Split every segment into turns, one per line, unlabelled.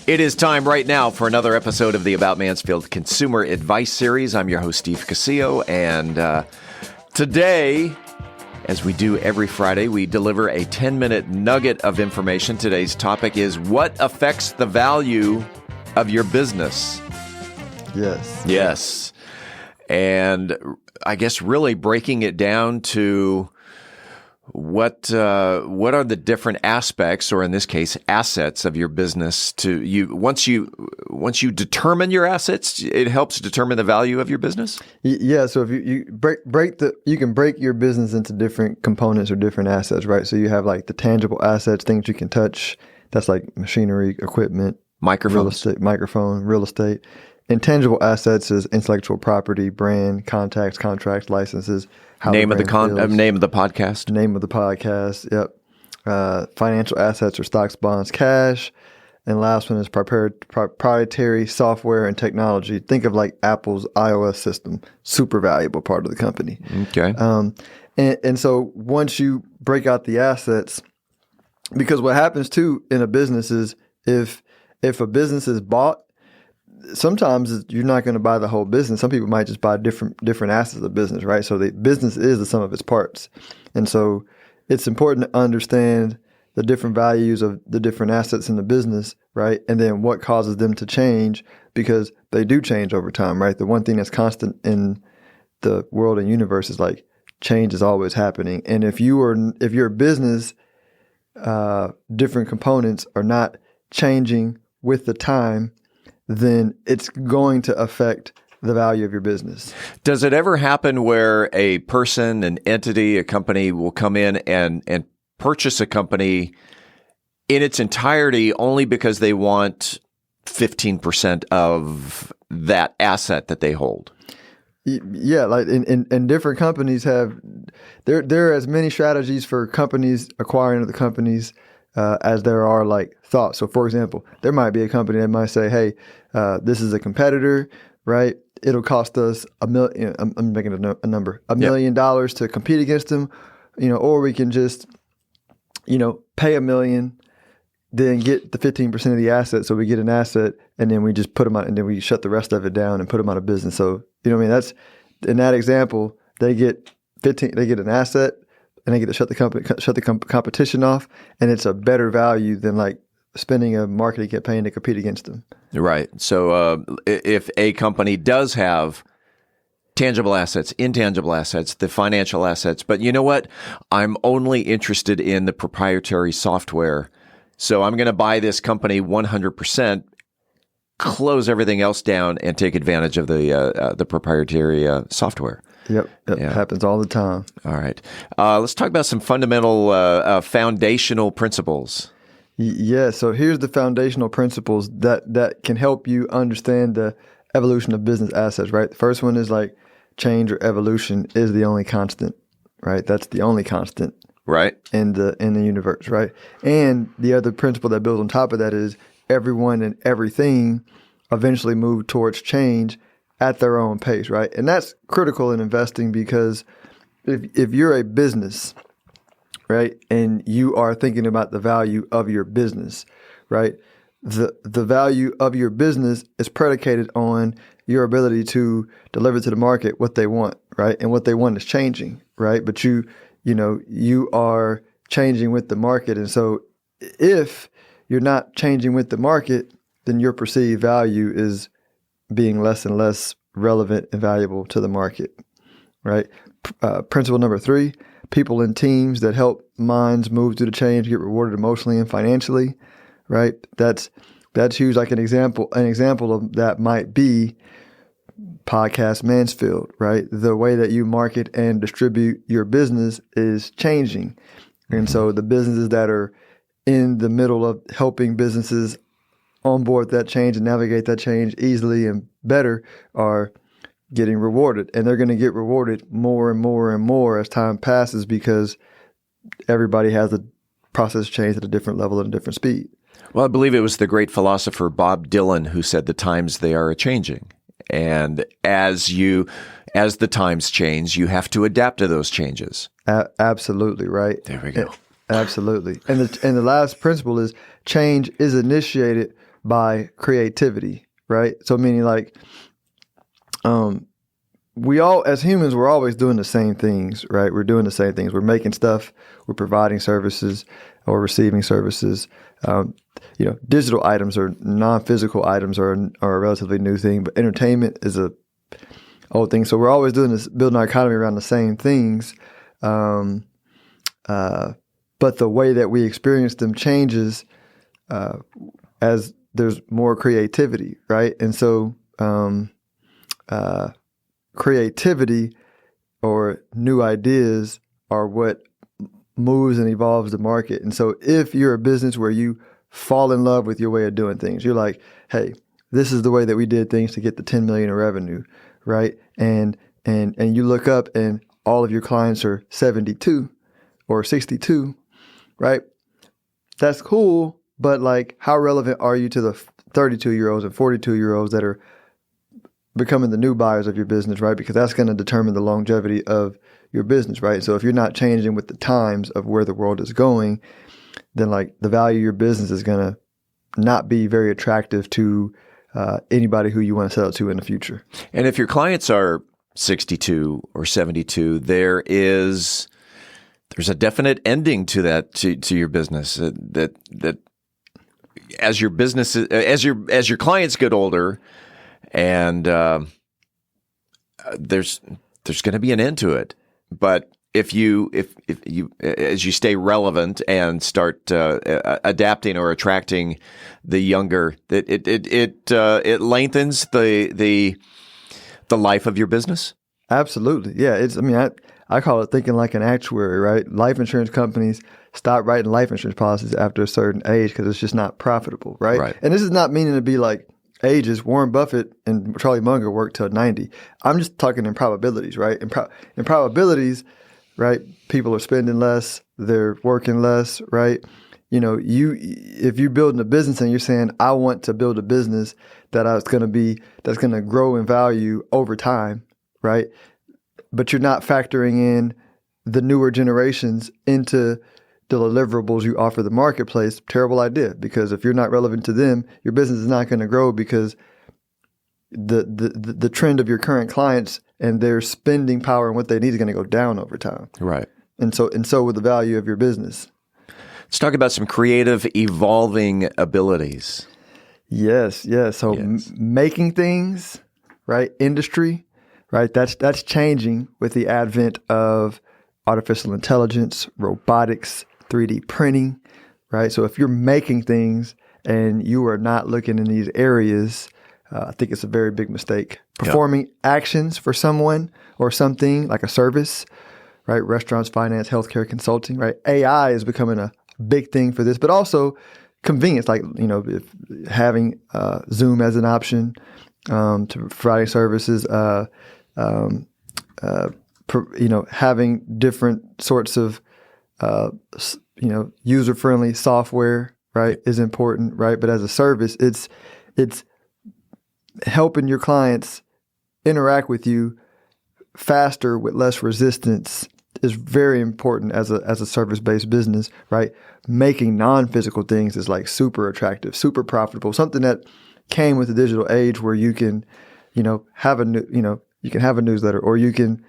It is time right now for another episode of the About Mansfield Consumer Advice Series. I'm your host, Steve Casillo, and today, as we do every Friday, we deliver a 10-minute nugget of information. Today's topic is what affects the value of your business. Yes. And I guess really breaking it down to what are the different aspects, or in this case, assets of your business to you. Once you determine your assets, it helps determine the value of your business.
Yeah. So if you you can break your business into different components or different assets, right? So you have like the tangible assets, things you can touch. That's like machinery, equipment, real estate. Intangible assets is intellectual property, brand, contacts, contracts, licenses.
Name of the podcast.
Name of the podcast. Yep. Financial assets are stocks, bonds, cash. And last one is proprietary software and technology. Think of like Apple's iOS system, super valuable part of the company.
Okay.
And so once you break out the assets, because what happens too in a business is if a business is bought, sometimes you're not going to buy the whole business. Some people might just buy different assets of the business, right? So the business is the sum of its parts. And so it's important to understand the different values of the different assets in the business, right? And then what causes them to change, because they do change over time, right? The one thing that's constant in the world and universe is like change is always happening. And if your business, different components are not changing with the time, then it's going to affect the value of your business.
Does it ever happen where a person, an entity, a company will come in and purchase a company in its entirety only because they want 15% of that asset that they hold?
Yeah, like in different companies have there are as many strategies for companies acquiring other companies as there are like thoughts. So for example, there might be a company that might say, hey, this is a competitor, right? It'll cost us $1 million. I'm making a number, $1 million to compete against them, or we can just, pay $1 million, then get the 15% of the asset. So we get an asset and then we just put them out, and then we shut the rest of it down and put them out of business. So, that's in that example, they get an asset, and they get to shut the competition off, and it's a better value than like spending a marketing campaign to compete against them.
Right. So if a company does have tangible assets, intangible assets, the financial assets, but you know what? I'm only interested in the proprietary software. So I'm going to buy this company 100%, close everything else down, and take advantage of the proprietary software.
Yep. It happens all the time.
All right. Let's talk about some fundamental foundational principles.
Yeah. So here's the foundational principles that can help you understand the evolution of business assets, right? The first one is like change or evolution is the only constant, right? That's the only constant.
Right.
In the universe, right? And the other principle that builds on top of that is everyone and everything eventually move towards change at their own pace, right? And that's critical in investing, because if you're a business, right, and you are thinking about the value of your business, right, the value of your business is predicated on your ability to deliver to the market what they want, right? And what they want is changing, right? But you are changing with the market. And so if you're not changing with the market, then your perceived value is being less and less relevant and valuable to the market, right? Principle number 3, people and teams that help minds move through the change get rewarded emotionally and financially, right? That's huge. Like an example of that might be Podcast Mansfield, right? The way that you market and distribute your business is changing. And so the businesses that are in the middle of helping businesses onboard that change and navigate that change easily and better are getting rewarded. And they're going to get rewarded more and more and more as time passes, because everybody has a process change at a different level and a different speed.
Well, I believe it was the great philosopher Bob Dylan who said the times they are a-changing. And as the times change, you have to adapt to those changes.
Absolutely, right.
There we go.
Absolutely. And the last principle is change is initiated by creativity, right? So meaning like, we all, as humans, we're always doing the same things, right? We're doing the same things. We're making stuff, we're providing services or receiving services. Digital items or non-physical items are a relatively new thing, but entertainment is a old thing. So we're always doing this, building our economy around the same things. But the way that we experience them changes as there's more creativity, right? And so creativity or new ideas are what moves and evolves the market. And so if you're a business where you fall in love with your way of doing things, you're like, hey, this is the way that we did things to get the 10 million in revenue, right? And you look up and all of your clients are 72 or 62, right? That's cool, but like, how relevant are you to the 32-year-olds and 42-year-olds that are becoming the new buyers of your business, right? Because that's going to determine the longevity of your business, right? So if you're not changing with the times of where the world is going, then like the value of your business is going to not be very attractive to anybody who you want to sell it to in the future.
And if your clients are 62 or 72, there's a definite ending to that, to your business. That as your business, as your clients get older, and there's going to be an end to it. But if you as you stay relevant and start adapting or attracting the younger, it lengthens the life of your business.
Absolutely, yeah. I call it thinking like an actuary, right? Life insurance companies stop writing life insurance policies after a certain age because it's just not profitable, right?
Right.
And this is not meaning to be like ages. Warren Buffett and Charlie Munger worked till 90. I'm just talking in probabilities, right? In probabilities, right? People are spending less, they're working less, right? If you're building a business and you're saying, I want to build a business that's going to grow in value over time, right? But you're not factoring in the newer generations into the deliverables you offer the marketplace. Terrible idea, because if you're not relevant to them, your business is not going to grow because the trend of your current clients and their spending power and what they need is going to go down over time.
Right.
And so with the value of your business.
Let's talk about some creative, evolving abilities.
Yes. So making things, right? Industry, right? That's changing with the advent of artificial intelligence, robotics, 3D printing, right? So if you're making things and you are not looking in these areas, I think it's a very big mistake. Performing actions for someone or something like a service, right? Restaurants, finance, healthcare, consulting, right? AI is becoming a big thing for this, but also convenience, like, if having Zoom as an option to providing services, having different sorts of, user-friendly software, right, is important, right? But as a service, it's helping your clients interact with you faster with less resistance is very important as a service-based business, right? Making non-physical things is like super attractive, super profitable, something that came with the digital age where you can, have a newsletter, or you can,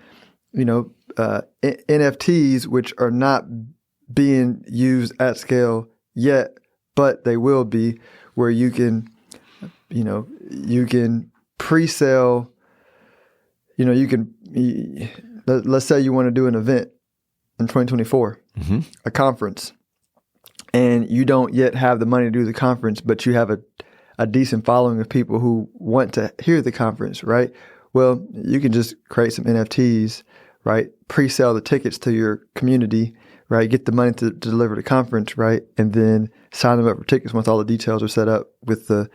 NFTs, which are not being used at scale yet, but they will be, where you can pre-sell, let's say you want to do an event in 2024, a conference, and you don't yet have the money to do the conference, but you have a decent following of people who want to hear the conference, right? Well, you can just create some NFTs, right? Pre-sell the tickets to your community, right? Get the money to deliver the conference, right? And then sign them up for tickets once all the details are set up with the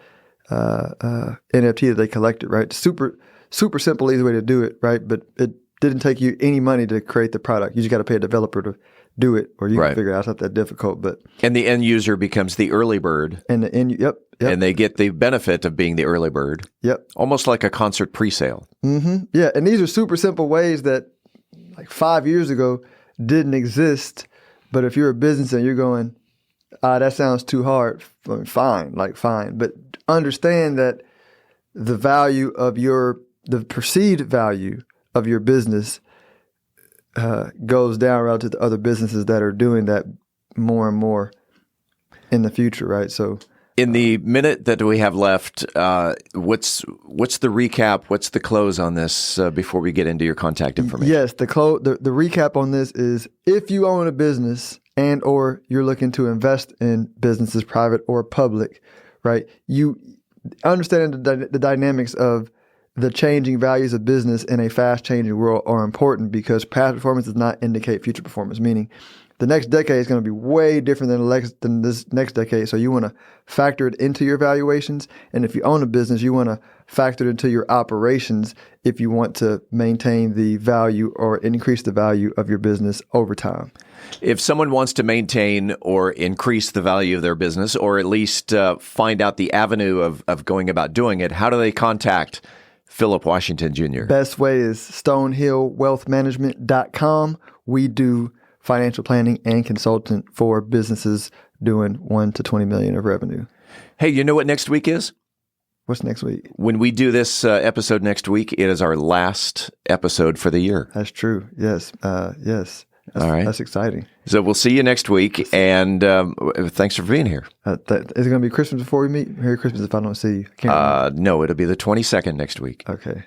NFT that they collected, right? Super simple, easy way to do it, right? But it didn't take you any money to create the product. You just got to pay a developer to do it, or you can figure it out. It's not that difficult.
And the end user becomes the early bird.
Yep.
And they get the benefit of being the early bird.
Yep.
Almost like a concert pre-sale.
Mm-hmm. Yeah. And these are super simple ways that like 5 years ago didn't exist. But if you're a business and you're going, that sounds too hard. I mean, fine. But understand that the perceived value of your business goes down relative to other businesses that are doing that more and more in the future, right? So
in the minute that we have left, what's the recap? What's the close on this before we get into your contact information?
Yes, the recap on this is if you own a business and or you're looking to invest in businesses, private or public, right? You understanding the dynamics of the changing values of business in a fast-changing world are important because past performance does not indicate future performance, meaning the next decade is going to be way different than this next decade. So you want to factor it into your valuations. And if you own a business, you want to factor it into your operations if you want to maintain the value or increase the value of your business over time.
If someone wants to maintain or increase the value of their business, or at least find out the avenue of going about doing it, how do they contact Phillip Washington Jr.?
Best way is stonehillwealthmanagement.com. We do financial planning and consultant for businesses doing 1 to 20 million of revenue.
Hey, you know what next week is?
What's next week?
When we do this episode next week, it is our last episode for the year.
That's true. Yes. Yes.
All right.
That's exciting.
So we'll see you next week, and thanks for being here.
Is it going to be Christmas before we meet? Merry Christmas if I don't see you.
No, it'll be the 22nd next week.
Okay.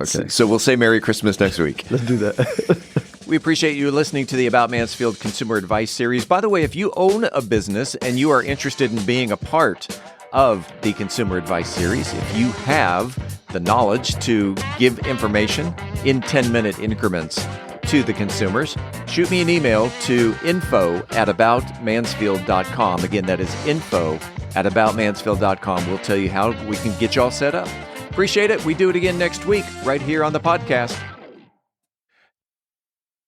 So we'll say Merry Christmas next week.
Let's do that.
We appreciate you listening to the About Mansfield Consumer Advice Series. By the way, if you own a business and you are interested in being a part of the Consumer Advice Series, if you have the knowledge to give information in 10-minute increments to the consumers, shoot me an email to info@aboutmansfield.com. Again, that is info@aboutmansfield.com. We'll tell you how we can get you all set up. Appreciate it. We do it again next week right here on the podcast.